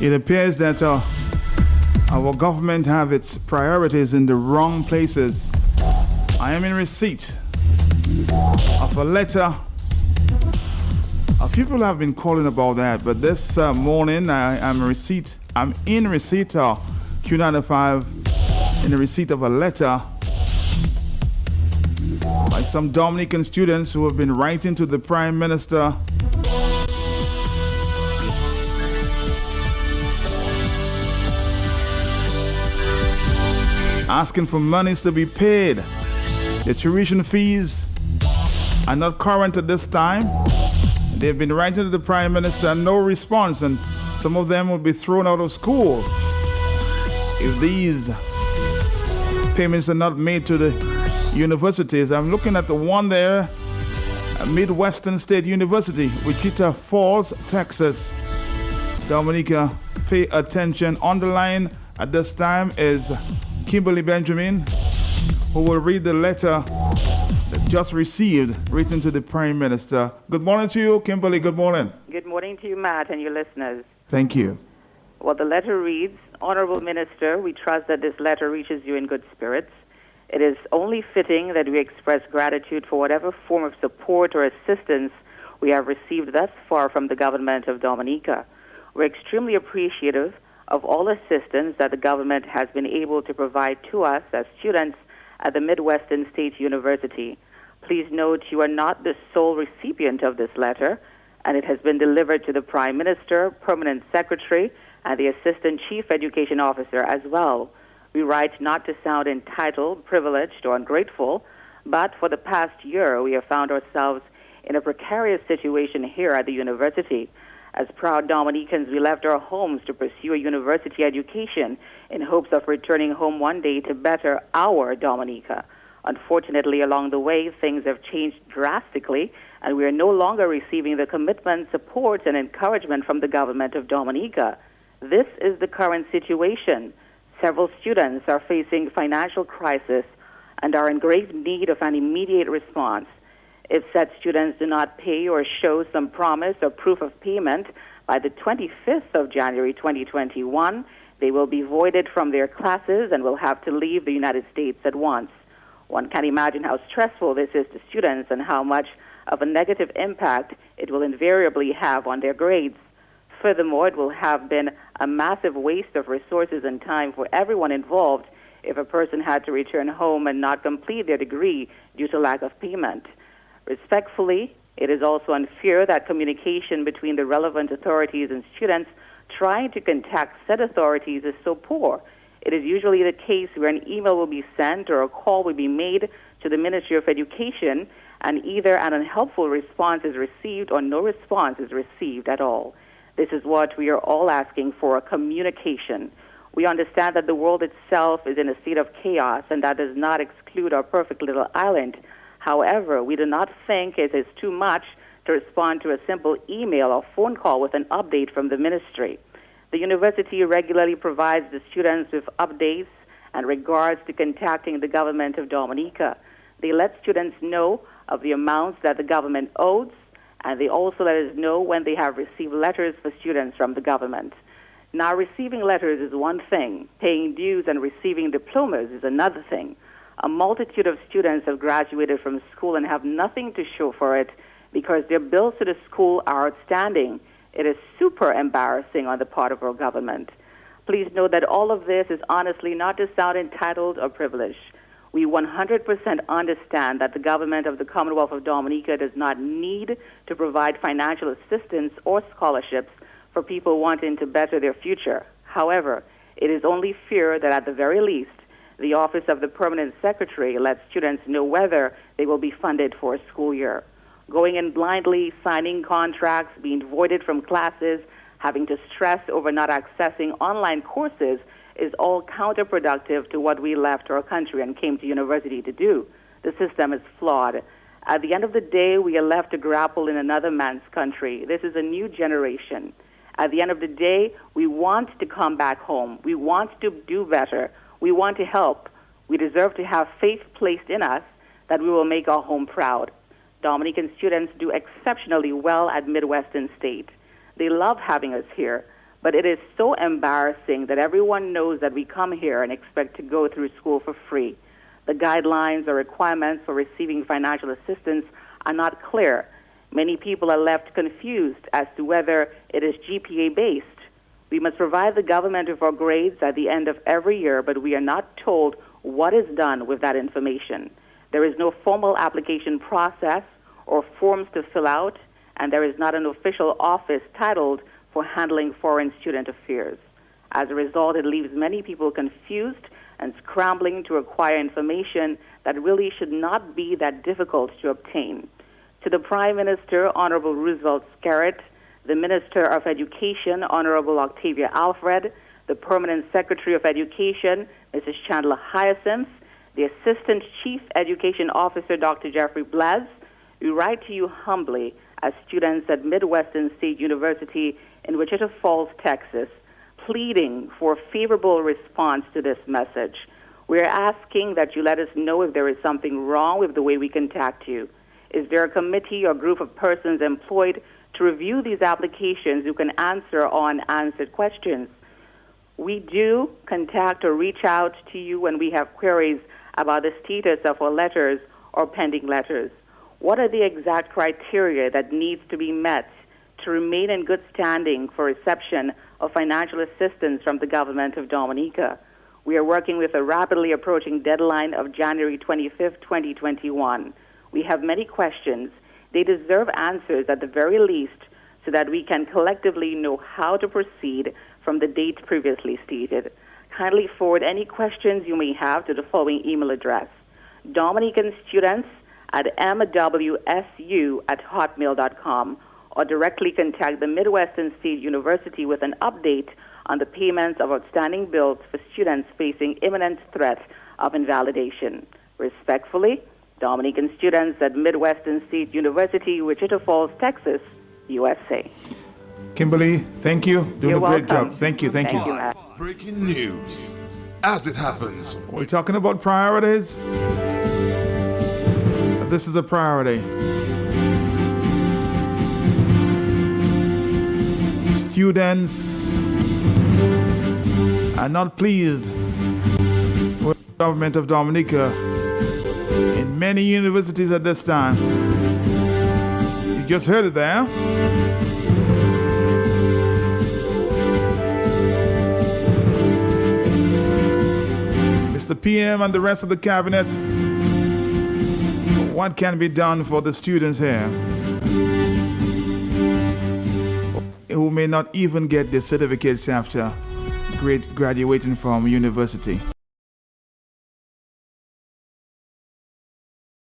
It appears that our government have its priorities in the wrong places. I am in receipt of a letter. A few people have been calling about that, but this morning I'm in receipt Q95 in the receipt of a letter by some Dominican students who have been writing to the Prime Minister asking for monies to be paid. The tuition fees are not current at this time. They've been writing to the Prime Minister and no response, and some of them will be thrown out of school if these payments are not made to the universities. I'm looking at the one there at Midwestern State University, Wichita Falls, Texas. Dominica, pay attention. On the line at this time is Kimberly Benjamin, who will read the letter that just received, written to the Prime Minister. Good morning to you, Kimberly. Good morning. Good morning to you, Matt, and your listeners. Thank you. Well, the letter reads, Honorable Minister, we trust that this letter reaches you in good spirits. It is only fitting that we express gratitude for whatever form of support or assistance we have received thus far from the government of Dominica. We're extremely appreciative of all assistance that the government has been able to provide to us as students at the Midwestern State University. Please note you are not the sole recipient of this letter, and it has been delivered to the Prime Minister, Permanent Secretary, and the Assistant Chief Education Officer as well. We write not to sound entitled, privileged, or ungrateful, but for the past year we have found ourselves in a precarious situation here at the university. As proud Dominicans, we left our homes to pursue a university education in hopes of returning home one day to better our Dominica. Unfortunately, along the way, things have changed drastically, and we are no longer receiving the commitment, support, and encouragement from the government of Dominica. This is the current situation. Several students are facing financial crisis and are in grave need of an immediate response. If said students do not pay or show some promise or proof of payment by the 25th of January 2021, they will be voided from their classes and will have to leave the United States at once. One can imagine how stressful this is to students and how much of a negative impact it will invariably have on their grades. Furthermore, it will have been a massive waste of resources and time for everyone involved if a person had to return home and not complete their degree due to lack of payment. Respectfully, it is also unfair that communication between the relevant authorities and students trying to contact said authorities is so poor. It is usually the case where an email will be sent or a call will be made to the Ministry of Education, and either an unhelpful response is received or no response is received at all. This is what we are all asking for, communication. We understand that the world itself is in a state of chaos, and that does not exclude our perfect little island. However, we do not think it is too much to respond to a simple email or phone call with an update from the ministry. The university regularly provides the students with updates and regards to contacting the government of Dominica. They let students know of the amounts that the government owes, and they also let us know when they have received letters for students from the government. Now, receiving letters is one thing. Paying dues and receiving diplomas is another thing. A multitude of students have graduated from school and have nothing to show for it because their bills to the school are outstanding. It is super embarrassing on the part of our government. Please note that all of this is honestly not to sound entitled or privileged. We 100% understand that the government of the Commonwealth of Dominica does not need to provide financial assistance or scholarships for people wanting to better their future. However, it is only fair that at the very least, the Office of the Permanent Secretary lets students know whether they will be funded for a school year. Going in blindly, signing contracts, being voided from classes, having to stress over not accessing online courses is all counterproductive to what we left our country and came to university to do. The system is flawed. At the end of the day, we are left to grapple in another man's country. This is a new generation. At the end of the day, we want to come back home. We want to do better. We want to help. We deserve to have faith placed in us that we will make our home proud. Dominican students do exceptionally well at Midwestern State. They love having us here, But it is so embarrassing that everyone knows that we come here and expect to go through school for free. The guidelines or requirements for receiving financial assistance are not clear. Many people are left confused as to whether it is GPA-based. We must provide the government with our grades at the end of every year, but we are not told what is done with that information. There is no formal application process or forms to fill out, and there is not an official office titled for handling foreign student affairs. As a result, it leaves many people confused and scrambling to acquire information that really should not be that difficult to obtain. To the Prime Minister, Honorable Roosevelt Skerritt, the Minister of Education, Honorable Octavia Alfred, the Permanent Secretary of Education, Mrs. Chandler Hyacinth, the Assistant Chief Education Officer, Dr. Jeffrey Blaz, we write to you humbly as students at Midwestern State University in Wichita Falls, Texas, pleading for a favorable response to this message. We are asking that you let us know if there is something wrong with the way we contact you. Is there a committee or group of persons employed to review these applications who can answer unanswered questions? We do contact or reach out to you when we have queries about the status of our letters or pending letters. What are the exact criteria that needs to be met to remain in good standing for reception of financial assistance from the government of Dominica? We are working with a rapidly approaching deadline of January 25th, 2021. We have many questions. They deserve answers at the very least so that we can collectively know how to proceed from the date previously stated. Kindly forward any questions you may have to the following email address: Dominican students at mwsu@hotmail.com, or directly contact the Midwestern State University with an update on the payments of outstanding bills for students facing imminent threat of invalidation. Respectfully, Dominican students at Midwestern State University, Wichita Falls, Texas, USA. Kimberly, thank you. Doing You're a great welcome. job. Thank you. Thank you, Matt. Breaking news. As it happens. We're talking about priorities. This is a priority. Students are not pleased with the government of Dominica in many universities at this time. You just heard it there. Mr. PM and the rest of the cabinet, what can be done for the students here who may not even get their certificates after graduating from university?